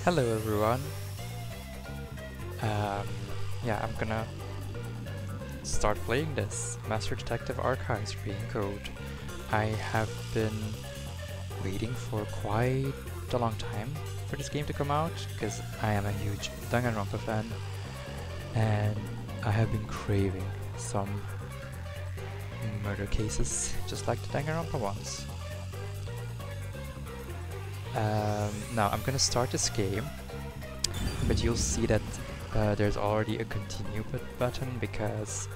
Hello everyone. Yeah, I'm gonna start playing this Master Detective Archives Code. I have been waiting for quite a long time for this game to come out because I am a huge Danganronpa fan and I have been craving some murder cases just like the Danganronpa ones. Now I'm gonna start this game, but you'll see that there's already a continue button because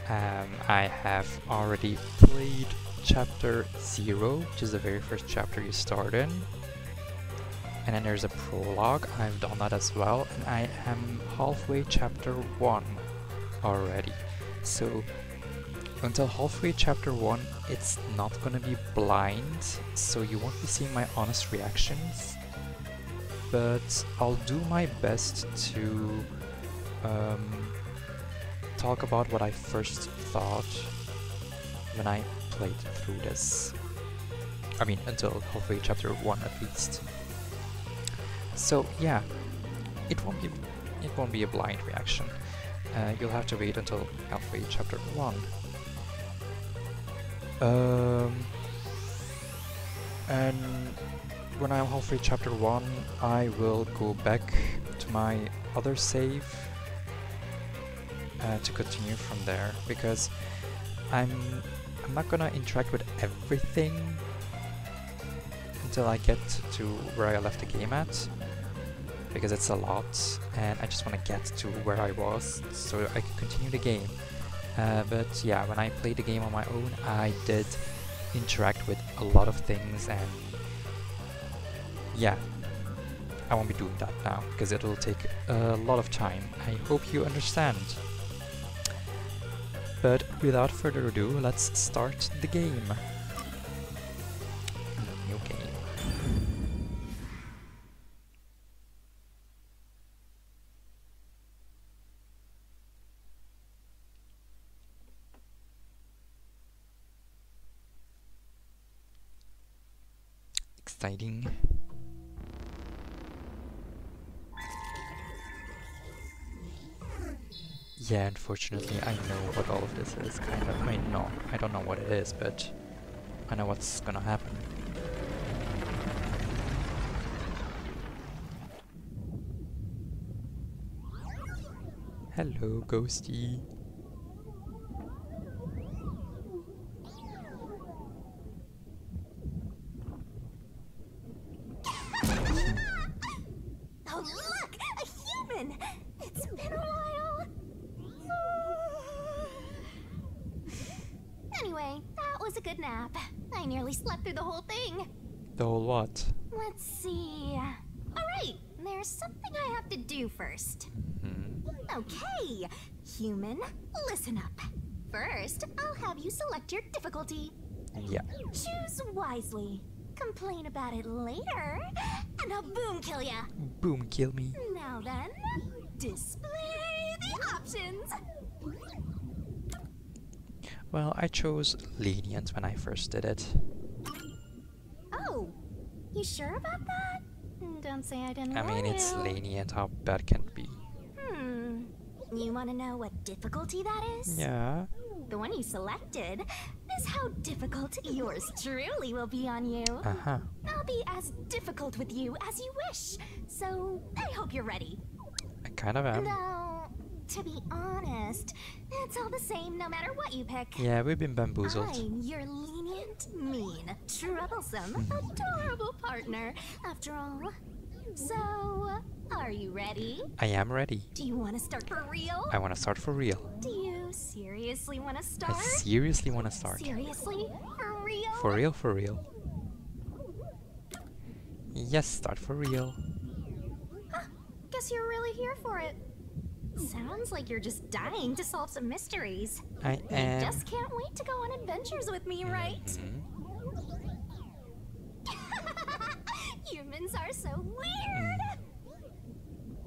I have already played chapter 0, which is the very first chapter you start in, and then there's a prologue. I've done that as well, and I am halfway chapter 1 already. So until halfway chapter 1 it's not gonna be blind, so you won't be seeing my honest reactions, but I'll do my best to talk about what I first thought when I played through this. I mean, until halfway chapter 1 at least. So yeah, it won't be a blind reaction. You'll have to wait until halfway chapter 1. And when I'm halfway chapter 1, I will go back to my other save to continue from there, because I'm not gonna interact with everything until I get to where I left the game at, because it's a lot and I just want to get to where I was so I can continue the game. But yeah, when I played the game on my own, I did interact with a lot of things, and yeah, I won't be doing that now because it'll take a lot of time. I hope you understand. But without further ado, let's start the game. New game. Exciting. Yeah, unfortunately, I know what all of this is, kind of. I mean, no, I don't know what it is, but I know what's gonna happen. Hello, Ghosty. Oh look! A human! It's been a while! Anyway, that was a good nap. I nearly slept through the whole thing. The whole what? Let's see... Alright, there's something I have to do first. Okay, human, listen up. First, I'll have you select your difficulty. Yeah. Choose wisely. Complain about it later, and I'll boom kill ya. Boom, kill me. Now then, display the options. Well, I chose lenient when I first did it. Oh, you sure about that? Don't say I didn't I mean, warn it's you. lenient, how bad can it be? You want to know what difficulty that is? Yeah. The one you selected is how difficult yours truly will be on you. Uh-huh. I'll be as difficult with you as you wish, so I hope you're ready. I kind of am. Though, to be honest, it's all the same no matter what you pick. Yeah, we've been bamboozled. I'm your lenient, mean, troublesome, adorable partner, after all. So, are you ready? I am ready. Do you want to start for real? I want to start for real. Do you seriously want to I start? seriously want to start. Seriously? For real? For real, for real. Yes, start for real. Huh, guess you're really here for it. Sounds like you're just dying to solve some mysteries. I am. You just can't wait to go on adventures with me, right? Humans are so weird!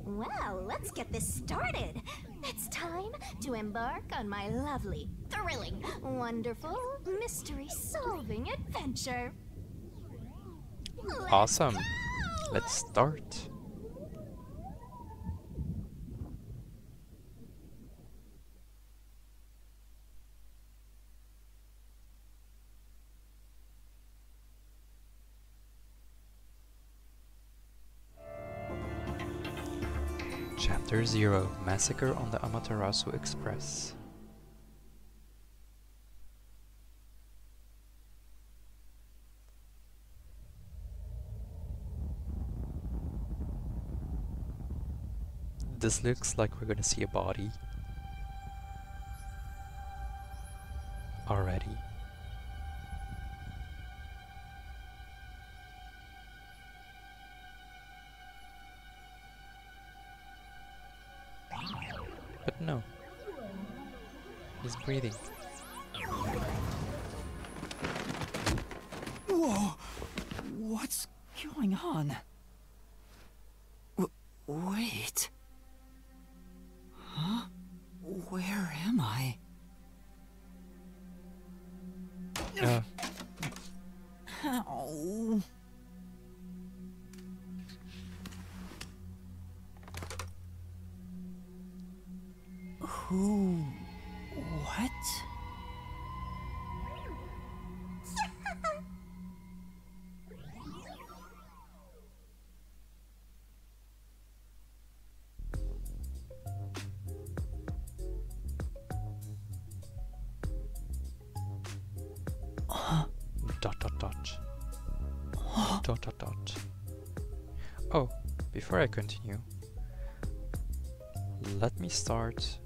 Well, let's get this started. It's time to embark on my lovely, thrilling, wonderful, mystery-solving adventure. Let's Awesome. go! Let's start. Chapter 0: Massacre on the Amaterasu Express. This looks like we're gonna see a body already. But no, he's breathing. Whoa! What's going on? Wait. Huh? Where am I? Ow. Who? What? Dot dot dot. Dot dot dot. Oh, before I continue, let me start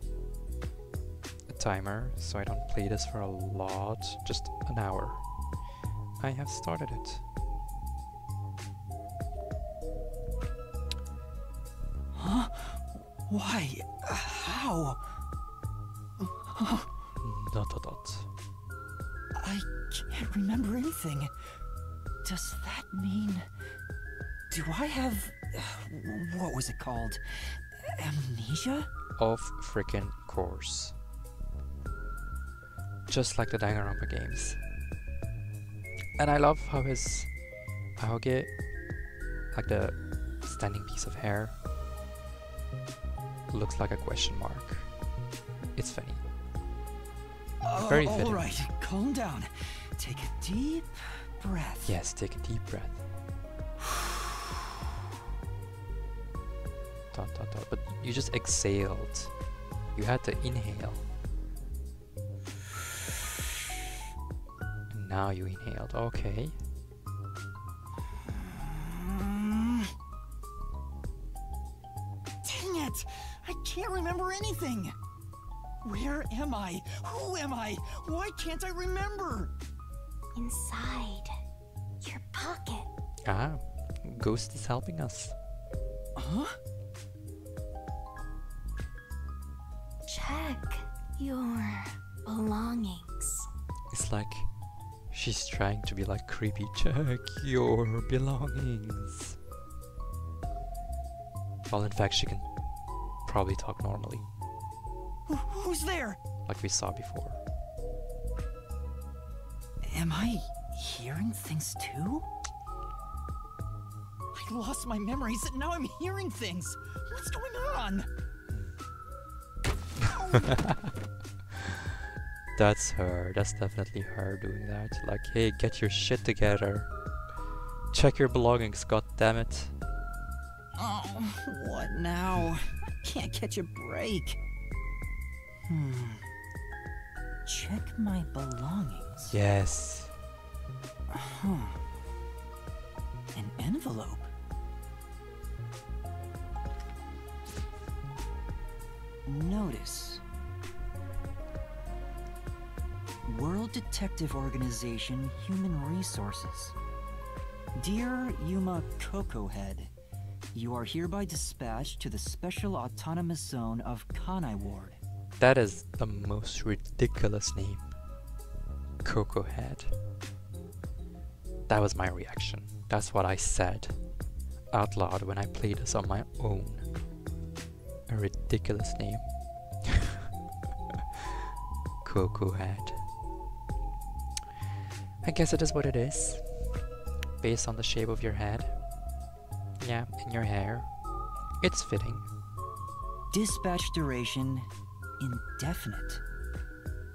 a timer so I don't play this for a lot, just an hour. I have started it. Huh? Why? How? Dot dot dot. I can't remember anything. Does that mean... Do I have... what was it called? Amnesia? Of frickin' course. Just like the Danganronpa games. And I love how his Aoge, like the standing piece of hair, looks like a question mark. It's funny. Very fitting. Alright, calm down. Take a deep breath. Yes, take a deep breath. Dot, dot, dot. But you just exhaled. You had to inhale. And now you inhaled. Okay. Dang it! I can't remember anything! Where am I? Who am I? Why can't I remember? Inside your pocket. Ah, Ghost is helping us. Huh? Check your belongings. It's like she's trying to be like creepy. Check your belongings. Well, in fact, she can probably talk normally, Who's there? like we saw before. Am I hearing things too? I lost my memories and now I'm hearing things. What's going on? That's her. That's definitely her doing that. Like, hey, get your shit together. Check your belongings, god damn it. Oh, what now? I can't catch a break. Check my belongings. Yes. Huh. An envelope. Notice. World Detective Organization Human Resources. Dear Yuma Cocohead, you are hereby dispatched to the Special Autonomous Zone of Kanai Ward. That is the most ridiculous name. Coco Head. That was my reaction. That's what I said out loud when I played this on my own. A ridiculous name. Coco Head. I guess it is what it is. Based on the shape of your head. Yeah, and your hair. It's fitting. Dispatch duration indefinite.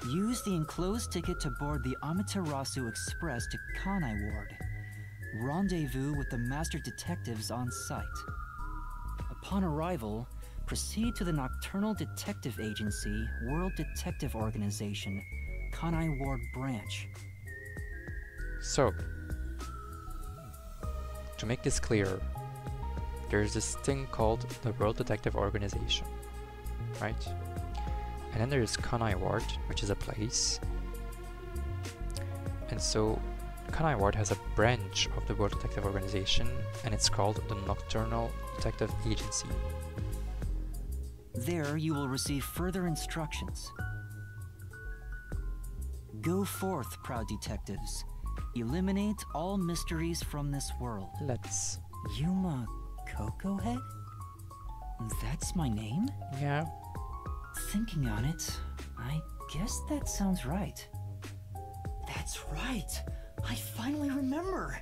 Use the enclosed ticket to board the Amaterasu Express to Kanai Ward. Rendezvous with the master detectives on site. Upon arrival, proceed to the Nocturnal Detective Agency, World Detective Organization, Kanai Ward Branch. So, to make this clear, there's this thing called the World Detective Organization, right? And then there's Kanai Ward, which is a place. And so Kanai Ward has a branch of the World Detective Organization, and it's called the Nocturnal Detective Agency. There you will receive further instructions. Go forth, proud detectives. Eliminate all mysteries from this world. Let's. Yuma Coco Head? That's my name? Yeah. Thinking on it, I guess that sounds right. That's right! I finally remember!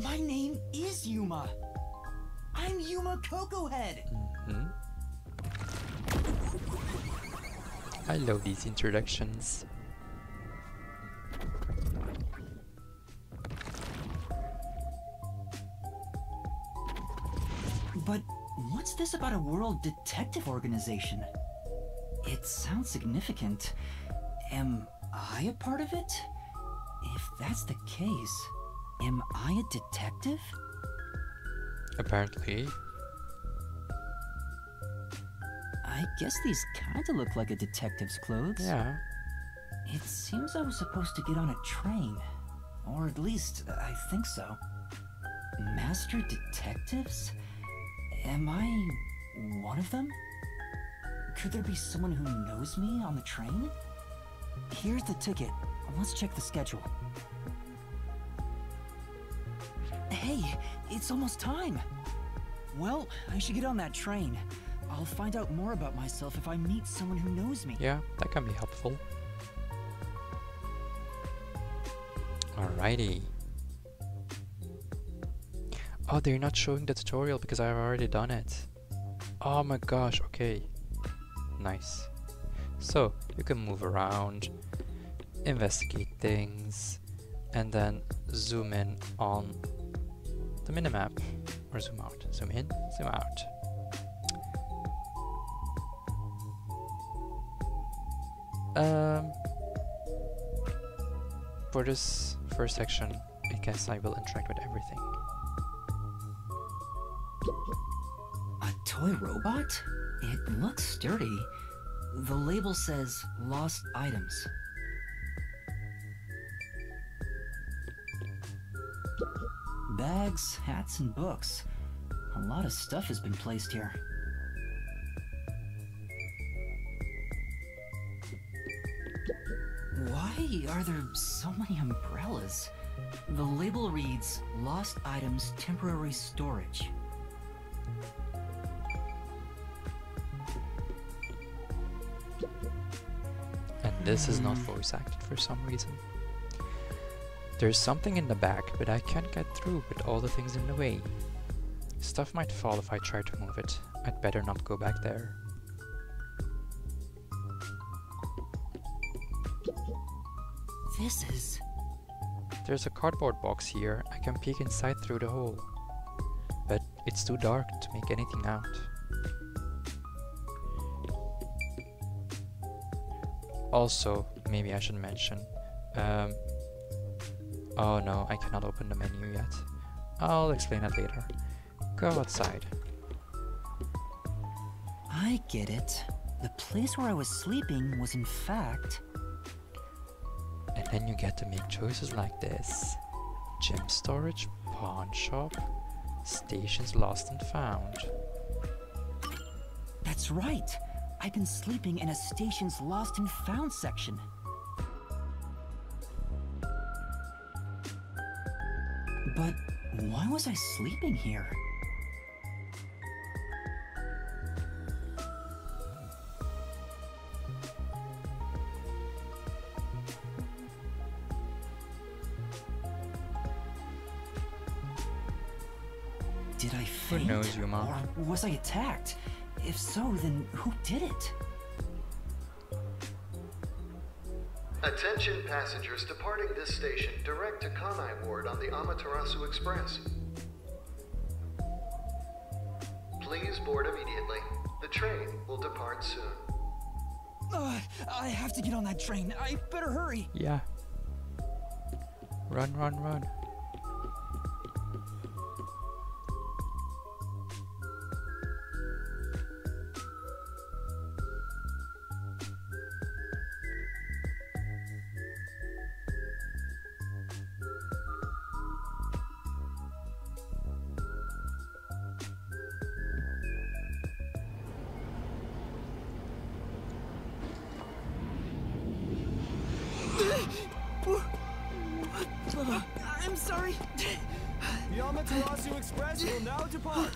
My name is Yuma! I'm Yuma Coco Head! I love these introductions. But what's this about a World Detective Organization? It sounds significant. Am I a part of it? If that's the case, am I a detective? Apparently. I guess these kinda look like a detective's clothes. Yeah. It seems I was supposed to get on a train. Or at least, I think so. Master detectives? Am I one of them? Could there be someone who knows me on the train? Here's the ticket. Let's check the schedule. Hey, it's almost time. Well, I should get on that train. I'll find out more about myself if I meet someone who knows me. Yeah, that can be helpful. Alrighty. Oh, they're not showing the tutorial because I've already done it. Oh my gosh, okay. Nice. So, you can move around, investigate things, and then zoom in on the minimap. Or zoom out. Zoom in, zoom out. For this first section, I guess I will interact with everything. A toy robot? It looks sturdy. The label says lost items. Bags, hats, and books. A lot of stuff has been placed here. Why are there so many umbrellas? The label reads, Lost Items Temporary Storage. And this is not voice acted for some reason. There's something in the back, but I can't get through with all the things in the way. Stuff might fall if I try to move it. I'd better not go back there. This is... There's a cardboard box here. I can peek inside through the hole. But it's too dark to make anything out. Also, maybe I should mention... oh no, I cannot open the menu yet. I'll explain that later. Go outside. I get it. The place where I was sleeping was in fact... And then you get to make choices like this. Gem storage, pawn shop, stations lost and found. That's right! I've been sleeping in a station's lost and found section. But why was I sleeping here? Did I faint? Who knows, Yuma? Or was I attacked? If so, then who did it? Attention passengers departing this station direct to Kanai Ward on the Amaterasu Express. Please board immediately. The train will depart soon. I have to get on that train. I better hurry. Yeah. Run, run, run. I'm sorry. The Amaterasu Express will now depart.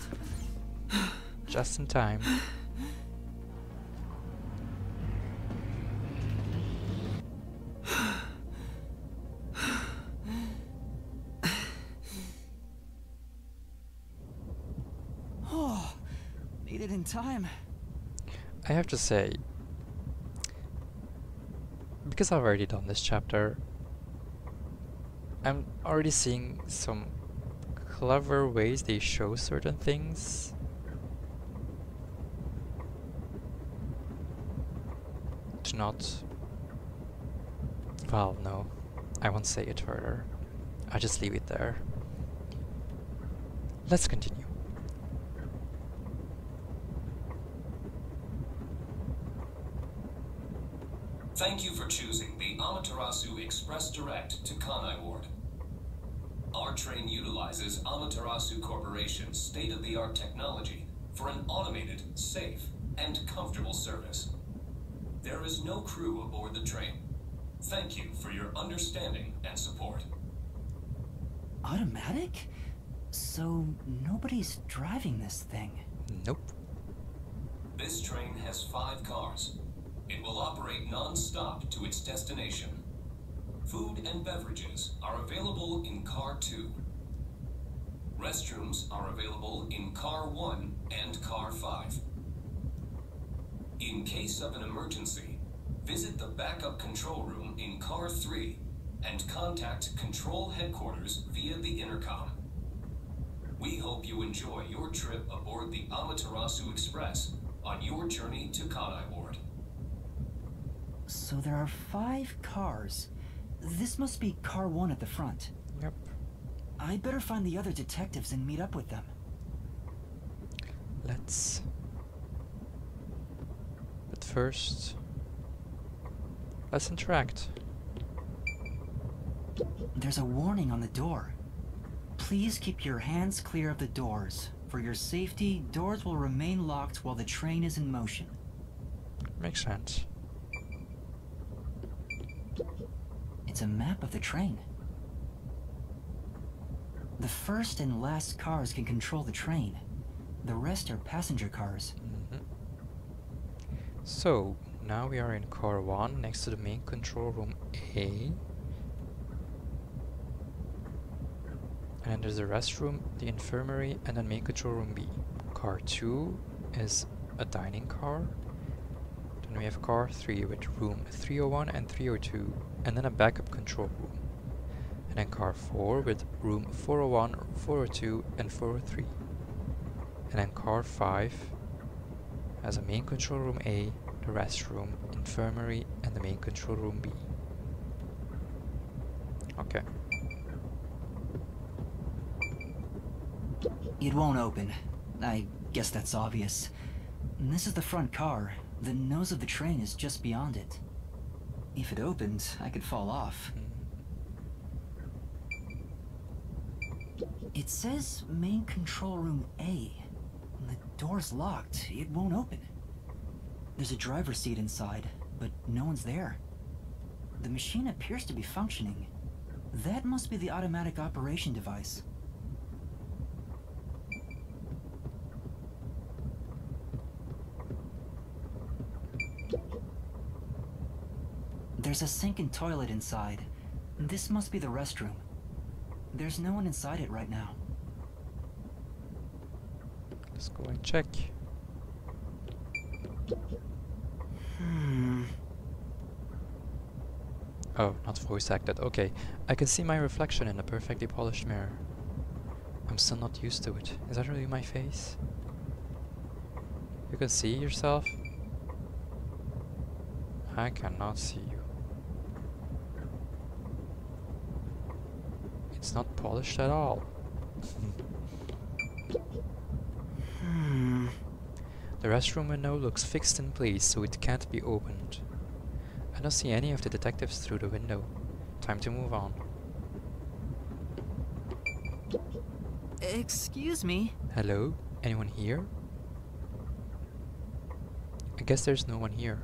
Just in time. Oh, made it in time. I have to say, because I've already done this chapter, I'm already seeing some clever ways they show certain things. To not... Well, no, I won't say it further. I'll just leave it there. Let's continue. Thank you for choosing the Amaterasu Express Direct to Kanai Ward. Our train utilizes Amaterasu Corporation's state-of-the-art technology for an automated, safe, and comfortable service. There is no crew aboard the train. Thank you for your understanding and support. Automatic? So nobody's driving this thing. Nope. This train has 5 cars. It will operate non-stop to its destination. Food and beverages are available in Car 2. Restrooms are available in Car 1 and Car 5. In case of an emergency, visit the backup control room in Car 3 and contact Control Headquarters via the intercom. We hope you enjoy your trip aboard the Amaterasu Express on your journey to Kanai Ward. So there are 5 cars. This must be Car 1 at the front. Yep. I better find the other detectives and meet up with them. Let's... But first... Let's interact. There's a warning on the door. Please keep your hands clear of the doors. For your safety, doors will remain locked while the train is in motion. Makes sense. It's a map of the train. The first and last cars can control the train. The rest are passenger cars. So, now we are in Car 1, next to the main control room A. And then there's the restroom, the infirmary, and then main control room B. Car 2 is a dining car. Then we have Car 3 with room 301 and 302, and then a backup control room. And then Car 4 with room 401, 402, and 403. And then Car 5 has a main control room A, the restroom, infirmary, and the main control room B. Okay. It won't open. I guess that's obvious. And this is the front car. The nose of the train is just beyond it. If it opened, I could fall off. It says main control room A. The door's locked. It won't open. There's a driver's seat inside, but no one's there. The machine appears to be functioning. That must be the automatic operation device. There's a sink and toilet inside. This must be the restroom. There's no one inside it right now. Let's go and check. Oh, not voice acted. Okay. I can see my reflection in a perfectly polished mirror. I'm still not used to it. Is that really my face? You can see yourself? I cannot see you. It's not polished at all. The restroom window looks fixed in place, so it can't be opened. I don't see any of the detectives through the window. Time to move on. Excuse me. Hello? Anyone here? I guess there's no one here.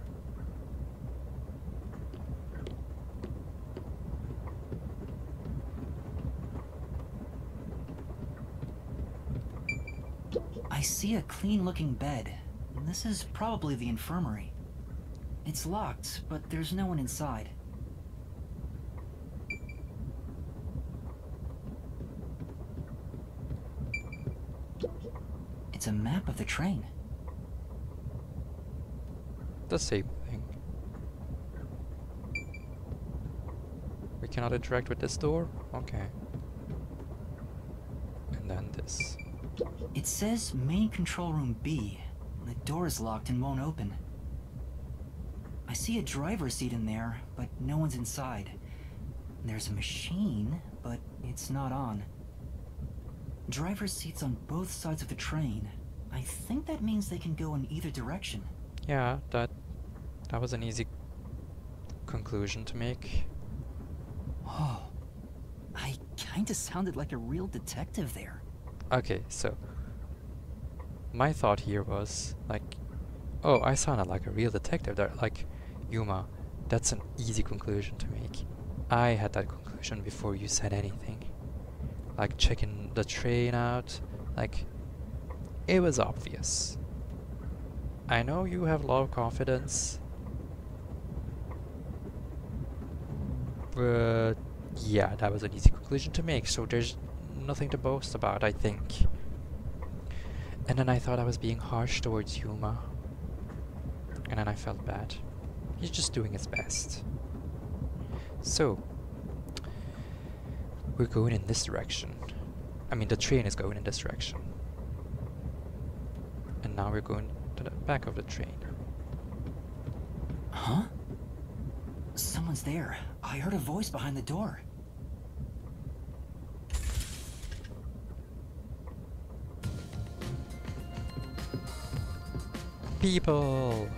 I see a clean-looking bed. This is probably the infirmary. It's locked, but there's no one inside. It's a map of the train. The same thing. We cannot interact with this door? Okay. And then this. It says main control room B. The door is locked and won't open. I see a driver's seat in there, but no one's inside. There's a machine, but it's not on. Driver's seats on both sides of the train. I think that means they can go in either direction. Yeah, that was an easy conclusion to make. Oh, I kinda sounded like a real detective there. Okay, so my thought here was like, oh, I sounded like a real detective there. Like, Yuma, that's an easy conclusion to make. I had that conclusion before you said anything. Like checking the train out, like, it was obvious. I know you have a lot of confidence, but yeah, that was an easy conclusion to make, so there's nothing to boast about, I think. And then I thought I was being harsh towards Yuma, and then I felt bad. He's just doing his best. So, we're going in this direction. I mean, the train is going in this direction. And now we're going to the back of the train. Huh? Someone's there. I heard a voice behind the door. People!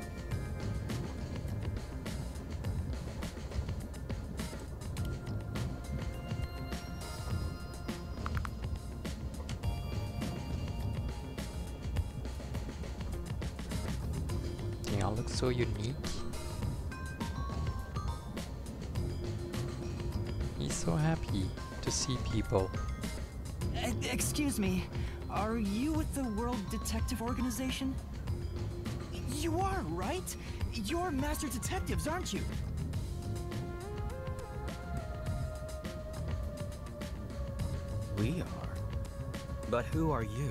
They all look so unique. He's so happy to see people. Excuse me. Are you with the World Detective Organization? You are, right? You're master detectives, aren't you? We are. But who are you?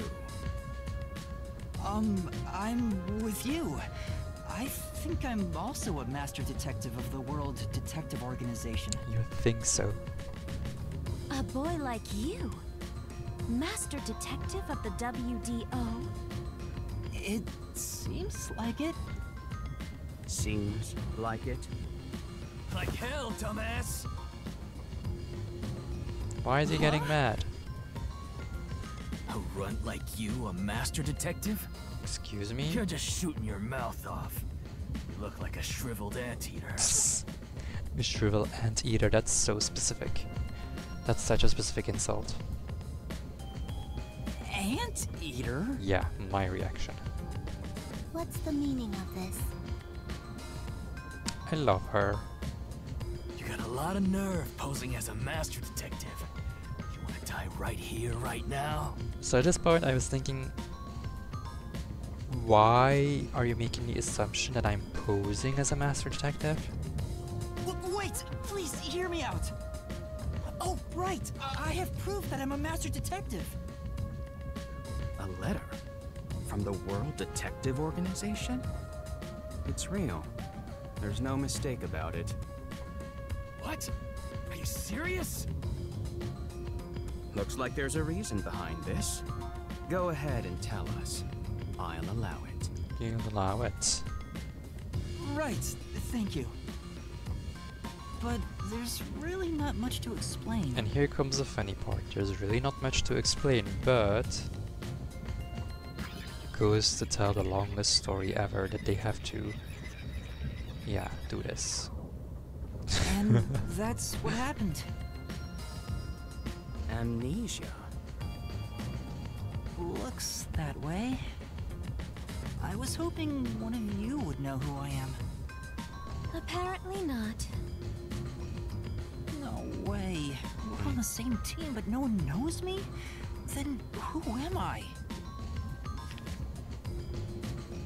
I'm with you. I think I'm also a master detective of the World Detective Organization. You think so? A boy like you? Master detective of the WDO? It seems like it. Seems like it. Like hell, dumbass! Why is he getting mad? A runt like you, a master detective? Excuse me? You're just shooting your mouth off. You look like a shriveled anteater. A shriveled anteater, that's so specific. That's such a specific insult. Anteater? Yeah, my reaction. What's the meaning of this? I love her. You got a lot of nerve posing as a master detective. You wanna die right here, right now? So at this point I was thinking, why are you making the assumption that I'm posing as a master detective? Wait, please hear me out. Oh, right. I have proof that I'm a master detective. A letter? From the World Detective Organization? It's real. There's no mistake about it. What? Are you serious? Looks like there's a reason behind this. Go ahead and tell us. I'll allow it. You'll allow it. Right, thank you. But there's really not much to explain. And here comes the funny part. There's really not much to explain, but goes to tell the longest story ever that they have to, yeah, do this. And that's what happened. Amnesia. Looks that way. I was hoping one of you would know who I am. Apparently not. No way. We're on the same team, but no one knows me? Then who am I?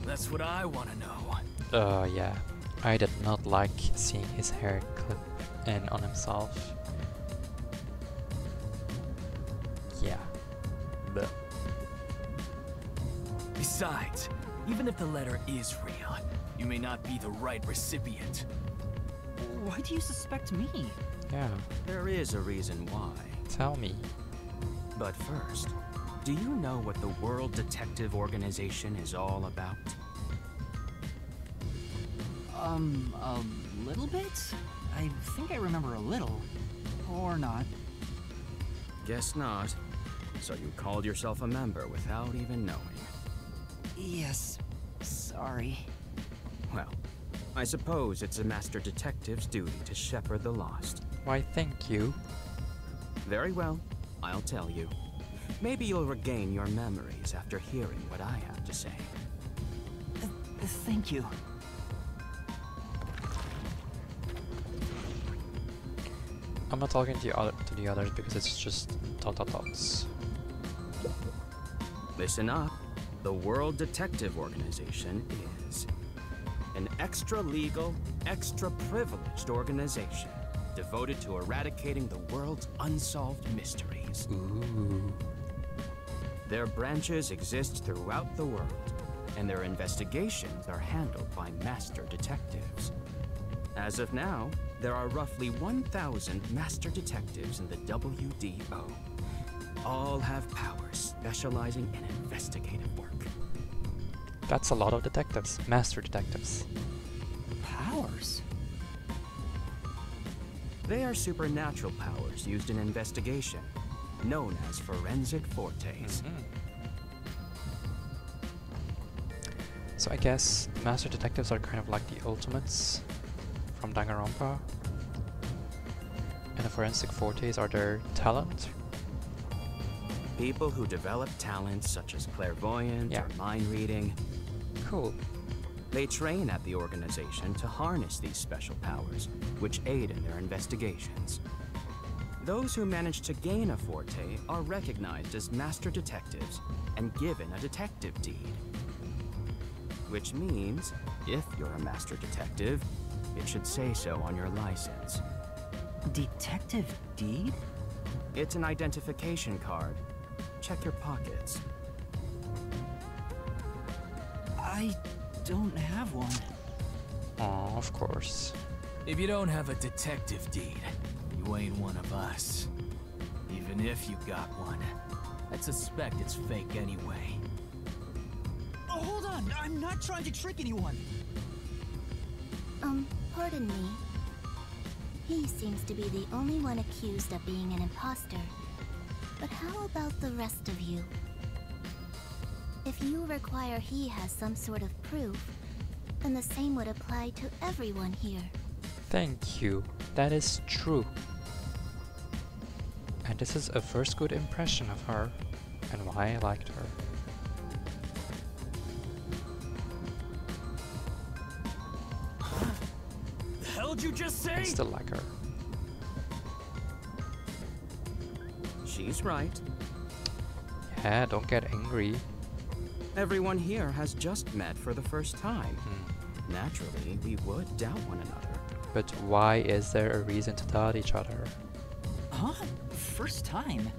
That's what I want to know. Yeah. I did not like seeing his hair clip in on himself. Yeah. But Besides, even if the letter is real, you may not be the right recipient. Why do you suspect me? yeah, There is a reason why. tell me. But first, do you know what the World Detective Organization is all about? A little bit? I think I remember a little. Or not. Guess not. So you called yourself a member without even knowing. Yes. Sorry. Well, I suppose it's a master detective's duty to shepherd the lost. Why, thank you. Very well, I'll tell you. Maybe you'll regain your memories after hearing what I have to say. Thank you. I'm not talking to the others because it's just dots. Listen up. The World Detective Organization is an extra-legal, extra-privileged organization devoted to eradicating the world's unsolved mysteries. Ooh. Their branches exist throughout the world, and their investigations are handled by master detectives. As of now, there are roughly 1,000 master detectives in the WDO. All have powers specializing in investigative work. That's a lot of detectives. Master detectives. Powers? They are supernatural powers used in investigation, known as forensic fortes. So I guess master detectives are kind of like the ultimates from Danganronpa. And the forensic fortes are their talent. People who develop talents such as clairvoyance Yeah. or mind reading. Cool. They train at the organization to harness these special powers, which aid in their investigations. Those who manage to gain a forte are recognized as master detectives and given a detective deed. Which means, if you're a master detective, it should say so on your license. Detective deed? It's an identification card. Check your pockets. I don't have one. Aw, of course. If you don't have a detective deed, you ain't one of us. Even if you got one, I'd suspect it's fake anyway. Oh, hold on! I'm not trying to trick anyone! Pardon me. He seems to be the only one accused of being an imposter. But how about the rest of you? If you require he has some sort of proof, then the same would apply to everyone here. Thank you. That is true. And this is a first good impression of her and why I liked her. The hell'd you just say? I still like her. She's right. Yeah, don't get angry. Everyone here has just met for the first time. Naturally, we would doubt one another. But why is there a reason to doubt each other? Huh? First time?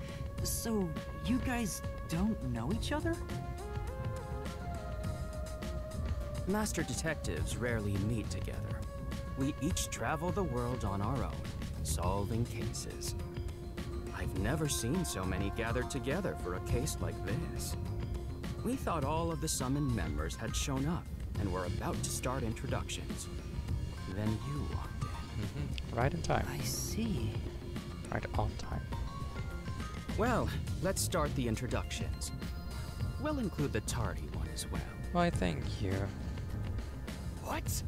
So, you guys don't know each other? Master detectives rarely meet together. We each travel the world on our own, solving cases. I've never seen so many gathered together for a case like this. We thought all of the summoned members had shown up and were about to start introductions. Then you walked in. Right in time. I see. Right on time. Well, let's start the introductions. We'll include the tardy one as well. Why, thank you. What?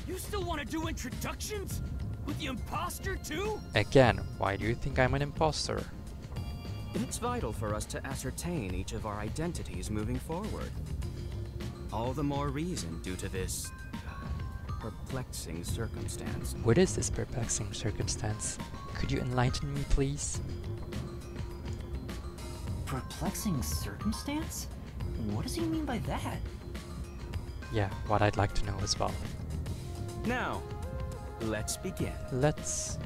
You still want to do introductions? With the imposter too? Again, why do you think I'm an imposter? It's vital for us to ascertain each of our identities moving forward. All the more reason due to this perplexing circumstance. What is this perplexing circumstance? Could you enlighten me, please? Perplexing circumstance? What does he mean by that? Yeah, what I'd like to know as well. Now, let's begin. Let's...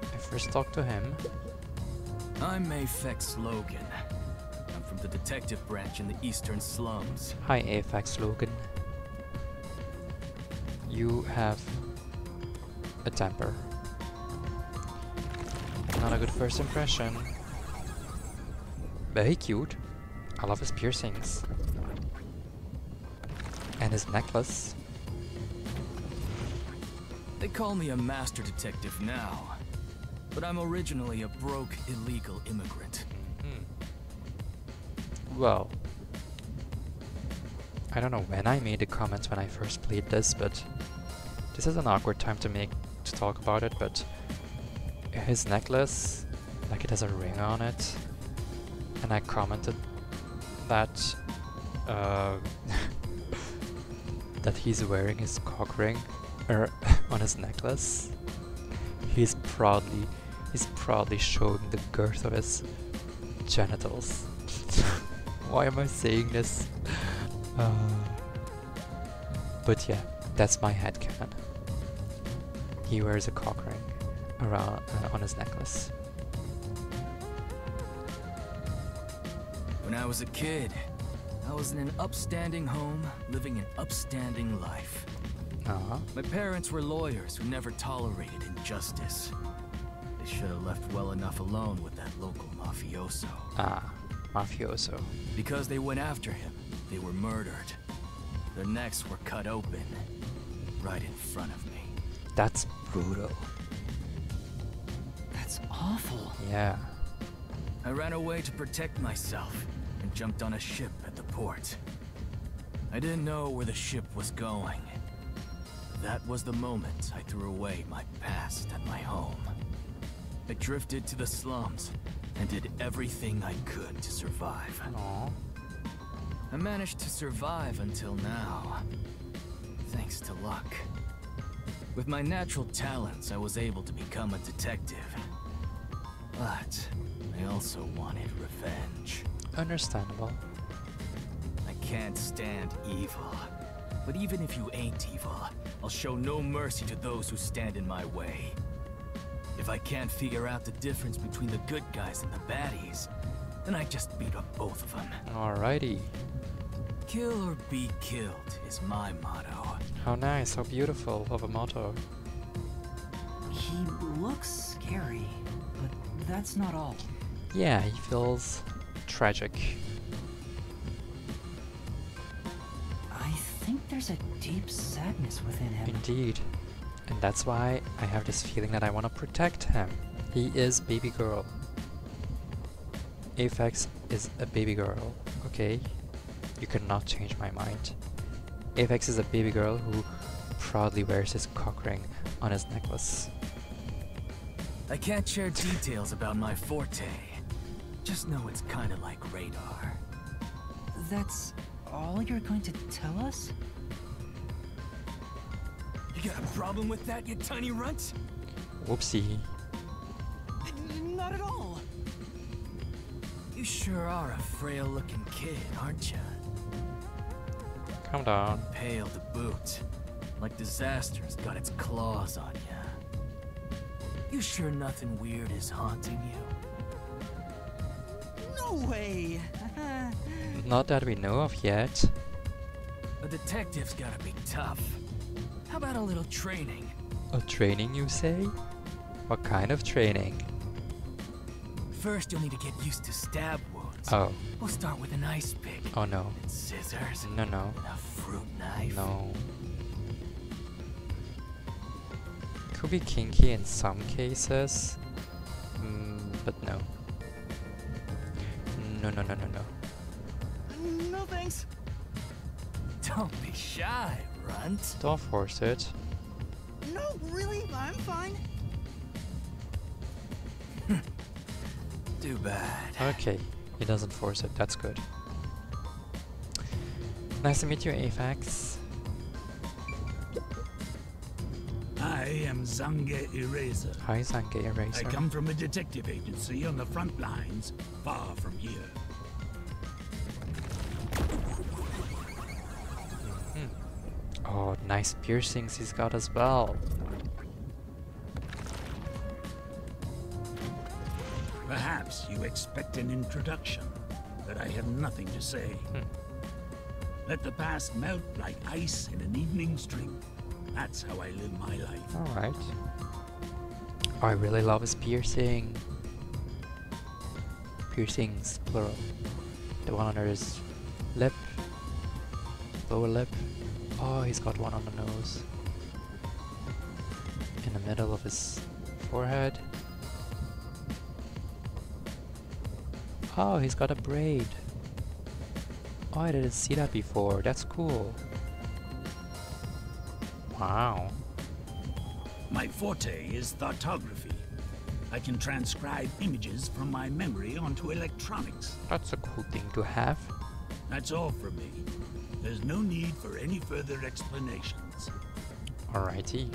I first talk to him. I'm Aphex Logan. I'm from the detective branch in the eastern slums. Hi, Aphex Logan. You have a temper. Not a good first impression. Very cute. I love his piercings. And his necklace. They call me a master detective now, but I'm originally a broke, illegal immigrant. Well, I don't know when I made the comments when I first played this, but this is an awkward time to talk about it, but his necklace, like it has a ring on it, and I commented that that he's wearing his cock ring on his necklace. He's proudly showing the girth of his genitals. Why am I saying this? But yeah, that's my headcanon. He wears a cock ring around on his necklace. When I was a kid, I was in an upstanding home, living an upstanding life. My parents were lawyers who never tolerated injustice. They should have left well enough alone with that local mafioso. Mafioso. Because they went after him, they were murdered. Their necks were cut open, right in front of me. That's brutal. That's awful. Yeah. I ran away to protect myself and jumped on a ship at the port. I didn't know where the ship was going. That was the moment I threw away my past and my home. I drifted to the slums and did everything I could to survive. Aww. I managed to survive until now, thanks to luck. With my natural talents, I was able to become a detective. But I also wanted revenge. Understandable. I can't stand evil. But even if you ain't evil, I'll show no mercy to those who stand in my way. If I can't figure out the difference between the good guys and the baddies, then I just beat up both of them. Alrighty. Kill or be killed is my motto. How nice, how beautiful of a motto. He looks scary, but that's not all. Yeah, he feels tragic. I think there's a deep sadness within him. Indeed. And that's why I have this feeling that I want to protect him. He is baby girl. Aphex is a baby girl, okay? You cannot change my mind. Aphex is a baby girl who proudly wears his cock ring on his necklace. I can't share details about my forte. Just know it's kinda like radar. That's all you're going to tell us? You got a problem with that, you tiny runt? Whoopsie. Not at all. You sure are a frail-looking kid, aren't you? Calm down. Pale to boot. Like disaster's got its claws on you. You sure nothing weird is haunting you? No way! Not that we know of yet. A detective's gotta be tough. How about a little training? A training, you say? What kind of training? First, you'll need to get used to stab wounds. Oh. We'll start with an ice pick. Oh no. And scissors. No, no. And a fruit knife. No. Could be kinky in some cases. But no. No, no, no, no, no. No thanks. Don't be shy, Runt. Don't force it. No, really, I'm fine. Too bad. Okay, he doesn't force it. That's good. Nice to meet you, Aphex. I am Zange Eraser. Hi, Zange I Eraser. come from a detective agency on the front lines, far from here. Oh, nice piercings he's got as well. Perhaps you expect an introduction, but I have nothing to say. Let the past melt like ice in an evening stream. That's how I live my life. Alright. Oh, I really love his piercing. Piercings, plural. The one under his lip. Lower lip. Oh, he's got one on the nose. In the middle of his forehead. Oh, he's got a braid. Oh, I didn't see that before. That's cool. Wow. My forte is thoughtography. I can transcribe images from my memory onto electronics. That's a cool thing to have. That's all from me. There's no need for any further explanations. Alrighty.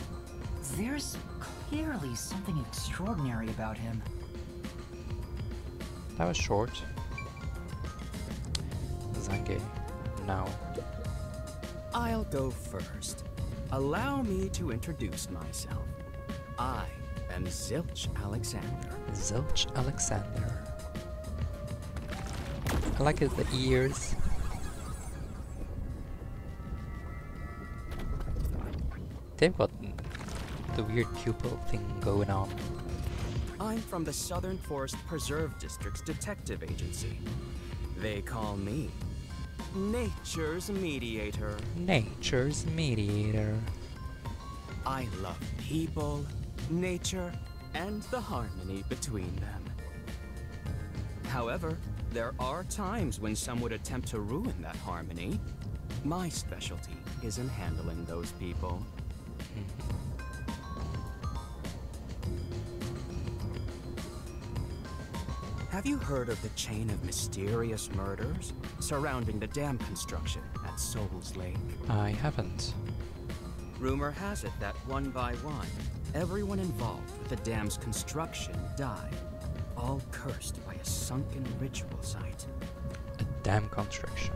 There's clearly something extraordinary about him. That was short. Zange, now. I'll go first. Allow me to introduce myself. I am Zilch Alexander. Zilch Alexander. I like the ears. They've got the weird pupil thing going on. I'm from the Southern Forest Preserve District's detective agency. They call me Nature's Mediator. Nature's mediator. I love people, nature, and the harmony between them. However, there are times when some would attempt to ruin that harmony. My specialty is in handling those people. Have you heard of the chain of mysterious murders surrounding the dam construction at Souls Lake? I haven't. Rumor has it that one by one, everyone involved with the dam's construction died, all cursed by a sunken ritual site. A dam construction.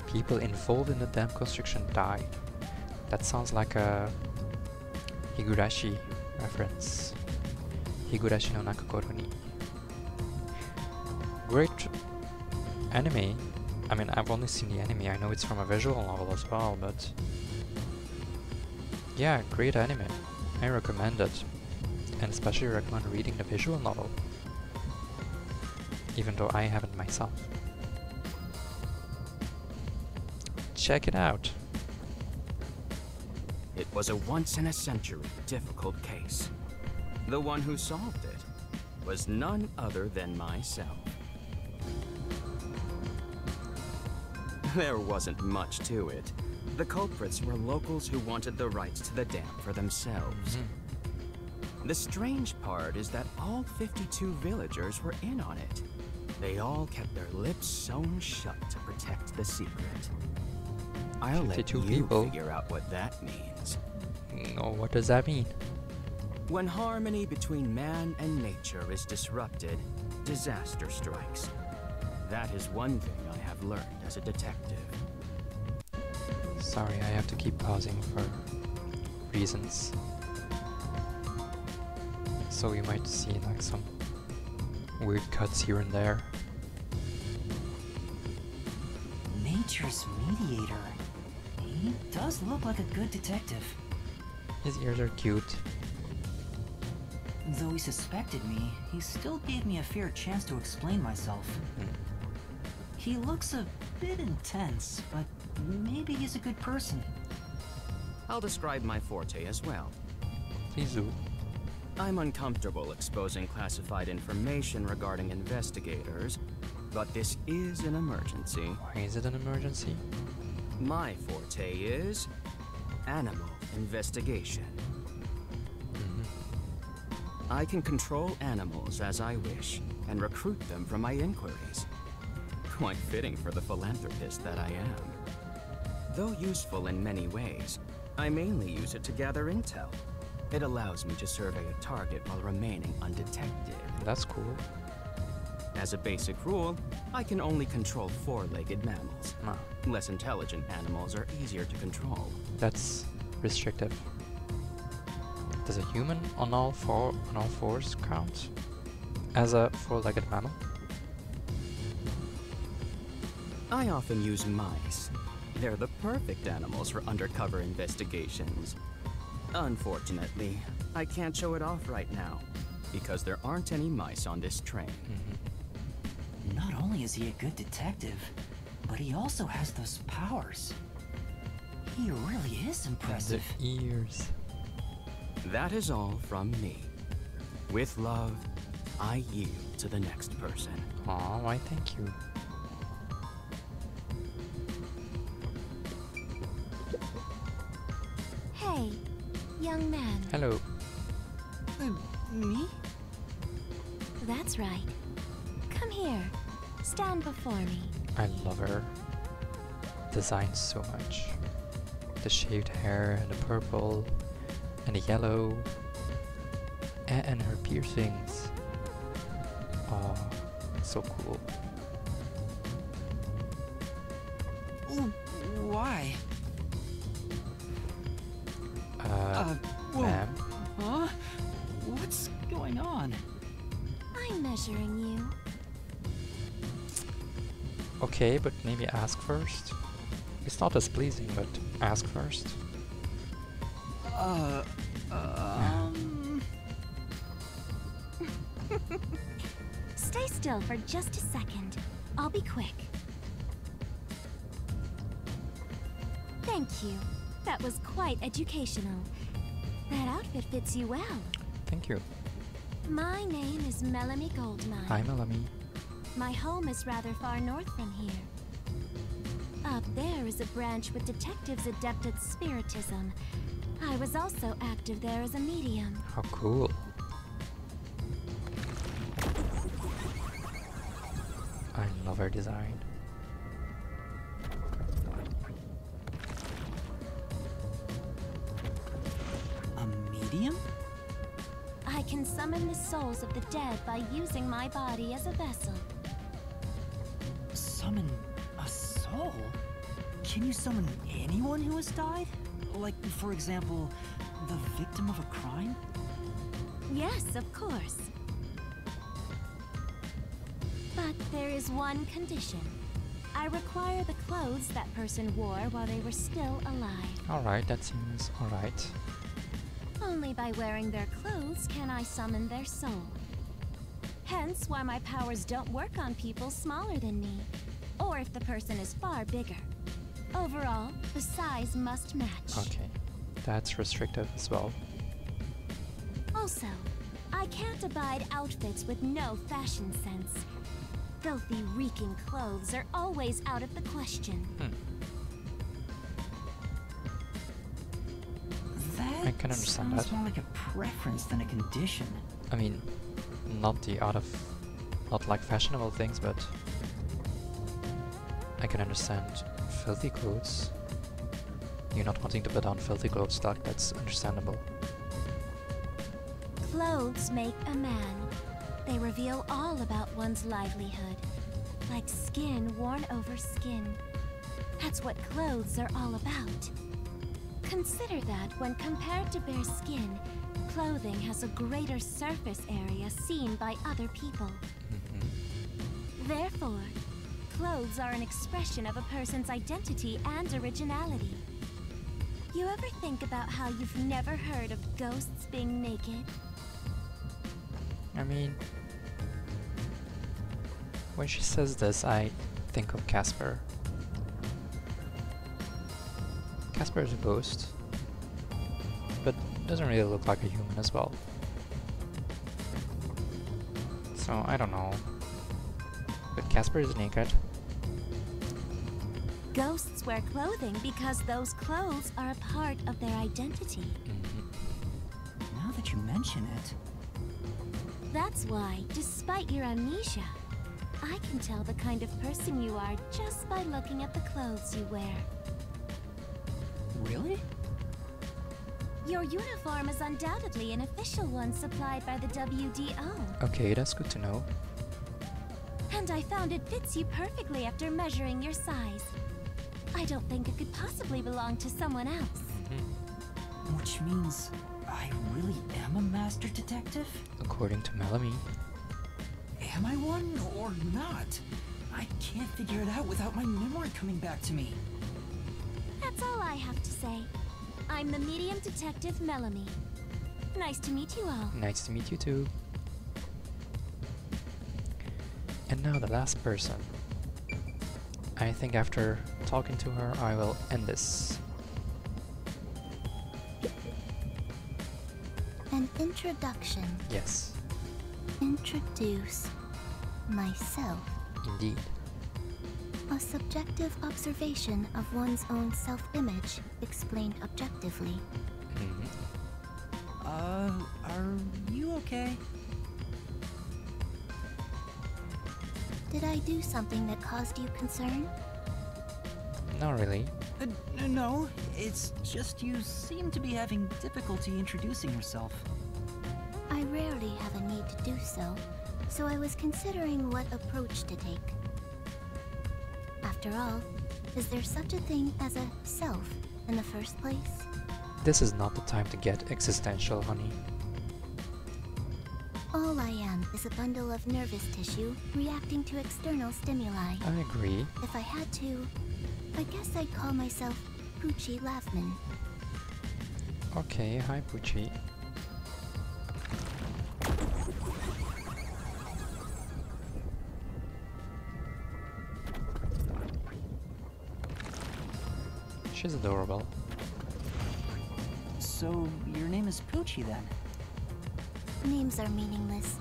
People involved in the dam construction died. That sounds like a Higurashi reference. Higurashi no Nakakoro ni. Great anime. I mean, I've only seen the anime. I know it's from a visual novel as well, but yeah, great anime. I recommend it, and especially recommend reading the visual novel, even though I haven't myself. Check it out. It was a once-in-a-century difficult case. The one who solved it was none other than myself. There wasn't much to it. The culprits were locals who wanted the rights to the dam for themselves. The strange part is that all 52 villagers were in on it. They all kept their lips sewn shut to protect the secret. I'll let 52 you people? figure out what that means. Oh, what does that mean? When harmony between man and nature is disrupted, disaster strikes. That is one thing I have learned as a detective. Sorry, I have to keep pausing for reasons. So you might see like some weird cuts here and there. Nature's mediator. He does look like a good detective. His ears are cute. Though he suspected me, he still gave me a fair chance to explain myself. He looks a bit intense, but maybe he's a good person. I'll describe my forte as well. Please do. I'm uncomfortable exposing classified information regarding investigators, but this is an emergency. Why is it an emergency? My forte is animal investigation. I can control animals as I wish and recruit them for my inquiries. Quite fitting for the philanthropist that I am. Though useful in many ways, I mainly use it to gather intel. It allows me to survey a target while remaining undetected. That's cool. As a basic rule, I can only control four-legged mammals. Ah. Less intelligent animals are easier to control. That's restrictive. Does a human on all fours count as a four-legged mammal? I often use mice. They're the perfect animals for undercover investigations. Unfortunately, I can't show it off right now, because there aren't any mice on this train. Not only is he a good detective, but he also has those powers. He really is impressive. The ears. That is all from me. With love, I yield to the next person. Aw, why thank you. Hey, young man. Hello. Me? That's right. Come here. Stand before me. I love her design so much. The shaved hair and the purple and the yellow and her piercings. Oh, so cool. Why? Whoa. Ma'am? Huh? What's going on? I'm measuring you. Okay, but maybe ask first. It's not as pleasing, but ask first. Stay still for just a second. I'll be quick. Thank you. That was quite educational. That outfit fits you well. Thank you. My name is Melanie Goldmine. Hi, Melanie. My home is rather far north from here. Up there is a branch with detectives adept at spiritism. I was also active there as a medium. How cool. I love her design. A medium? I can summon the souls of the dead by using my body as a vessel. Summon a soul? Can you summon anyone who has died? Like, for example, the victim of a crime? Yes, of course. But there is one condition. I require the clothes that person wore while they were still alive. Alright, that seems alright. Only by wearing their clothes can I summon their soul. Hence why my powers don't work on people smaller than me, or if the person is far bigger. Overall, the size must match. Okay, that's restrictive as well. Also, I can't abide outfits with no fashion sense. Filthy, reeking clothes are always out of the question. That I can understand sounds that. more like a preference than a condition. I mean, not like fashionable things, but I can understand filthy clothes. You're not wanting to put on filthy clothes, that's understandable. Clothes make a man. They reveal all about one's livelihood, like skin worn over skin. That's what clothes are all about. Consider that when compared to bare skin, clothing has a greater surface area seen by other people. Therefore, clothes are an expression of a person's identity and originality. You ever think about how you've never heard of ghosts being naked? I mean, when she says this, I think of Casper. Casper is a ghost, but doesn't really look like a human as well. So, I don't know. But Casper is naked. Ghosts wear clothing because those clothes are a part of their identity. Now that you mention it... That's why, despite your amnesia, I can tell the kind of person you are just by looking at the clothes you wear. Really? Your uniform is undoubtedly an official one supplied by the WDO. Okay, that's good to know. And I found it fits you perfectly after measuring your size. I don't think it could possibly belong to someone else. Which means I really am a master detective? According to Melanie. Am I one or not? I can't figure it out without my memory coming back to me. That's all I have to say. I'm the medium detective Melanie. Nice to meet you all. Nice to meet you too. And now the last person. I think after talking to her, I will end this. An introduction. Yes, Introduce myself. indeed. A subjective observation of one's own self-image, explained objectively. Are you okay? Did I do something that caused you concern? Not really. No, it's just you seem to be having difficulty introducing yourself. I rarely have a need to do so, so I was considering what approach to take. After all, is there such a thing as a self in the first place? This is not the time to get existential, honey. All I am is a bundle of nervous tissue reacting to external stimuli. I agree. If I had to, I guess I'd call myself Poochie Lavman. Okay, hi Poochie. She's adorable. So, your name is Poochie then? Names are meaningless.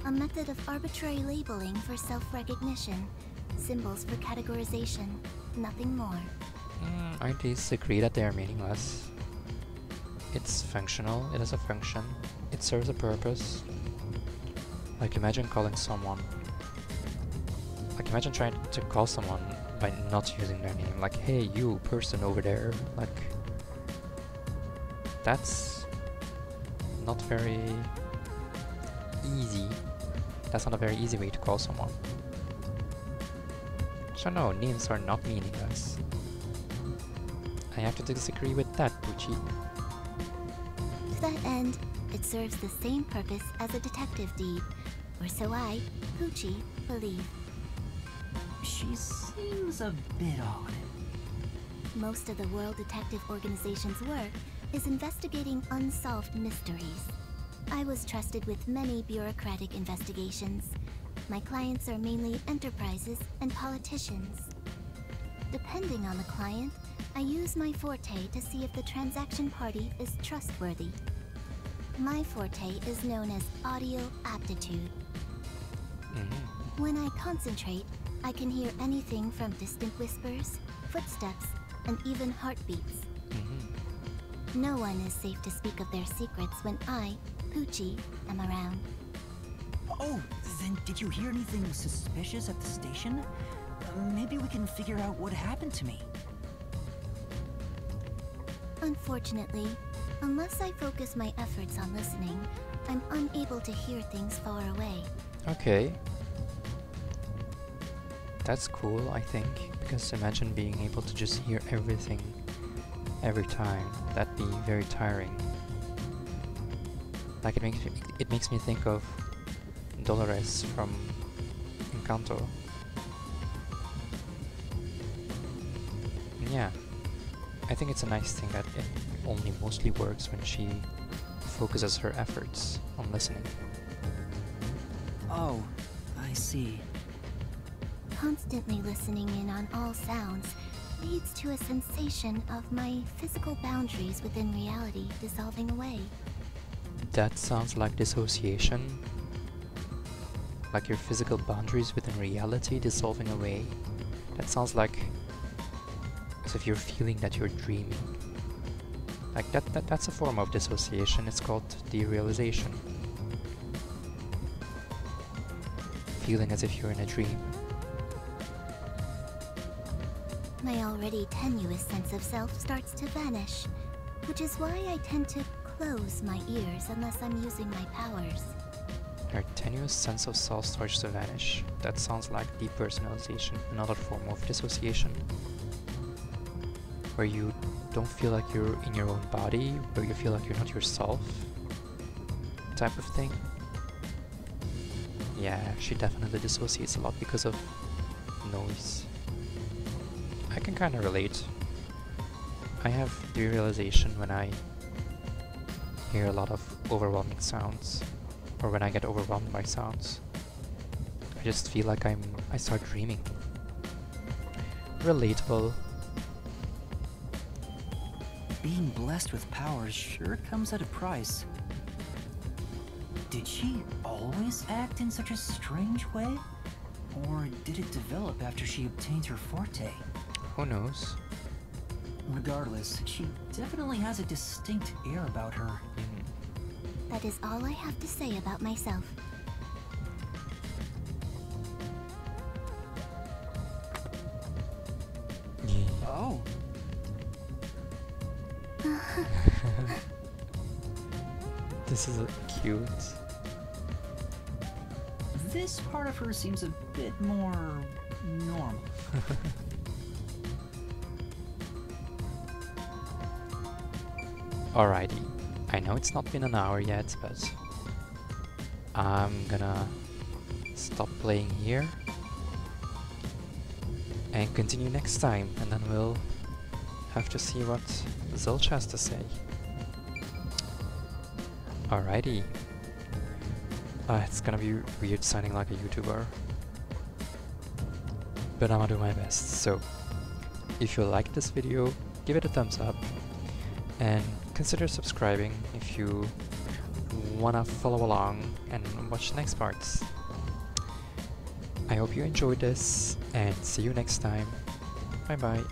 A method of arbitrary labeling for self-recognition. Symbols for categorization. Nothing more. I disagree that they are meaningless. It's functional, it has a function, it serves a purpose. Like imagine calling someone... Like imagine trying to call someone by not using their name. Like, hey, you person over there. Like... That's... not very... easy. That's not a very easy way to call someone. So no, names are not meaningless. I have to disagree with that, Poochie. To that end, it serves the same purpose as a detective deed, or so I, Poochie, believe. She seems a bit odd. Most of the World Detective Organization's work is investigating unsolved mysteries. I was trusted with many bureaucratic investigations. My clients are mainly enterprises and politicians. Depending on the client, I use my forte to see if the transaction party is trustworthy. My forte is known as audio aptitude. When I concentrate, I can hear anything from distant whispers, footsteps, and even heartbeats. No one is safe to speak of their secrets when I, Poochie, am around. Oh, then did you hear anything suspicious at the station? Maybe we can figure out what happened to me. Unfortunately, unless I focus my efforts on listening, I'm unable to hear things far away. Okay. That's cool, I think, because imagine being able to just hear everything every time. That'd be very tiring. Like it makes me think of Dolores from Encanto. Yeah, I think it's a nice thing that it only mostly works when she focuses her efforts on listening. Oh, I see. Constantly listening in on all sounds leads to a sensation of my physical boundaries within reality dissolving away. That sounds like dissociation. Like your physical boundaries within reality dissolving away. That sounds like as if you're feeling that you're dreaming. Like that's a form of dissociation. It's called derealization. Feeling as if you're in a dream. My already tenuous sense of self starts to vanish, which is why I tend to close my ears unless I'm using my powers. Your tenuous sense of self starts to vanish. That sounds like depersonalization, another form of dissociation. Where you don't feel like you're in your own body, where you feel like you're not yourself, type of thing. Yeah, she definitely dissociates a lot because of noise. I can kind of relate. I have derealization when I hear a lot of overwhelming sounds, or when I get overwhelmed by sounds. I just feel like I start dreaming. Relatable. Being blessed with powers sure comes at a price. Did she always act in such a strange way? Or did it develop after she obtained her forte? Who knows? Regardless, she definitely has a distinct air about her. That is all I have to say about myself. Oh. This is cute. This part of her seems a bit more normal. Alrighty, I know it's not been an hour yet, but I'm gonna stop playing here and continue next time, and then we'll have to see what Zilch has to say. Alrighty. It's gonna be weird sounding like a YouTuber, but I'm gonna do my best. So, if you liked this video, give it a thumbs up, and consider subscribing if you wanna follow along and watch the next parts. I hope you enjoyed this, and see you next time. Bye bye.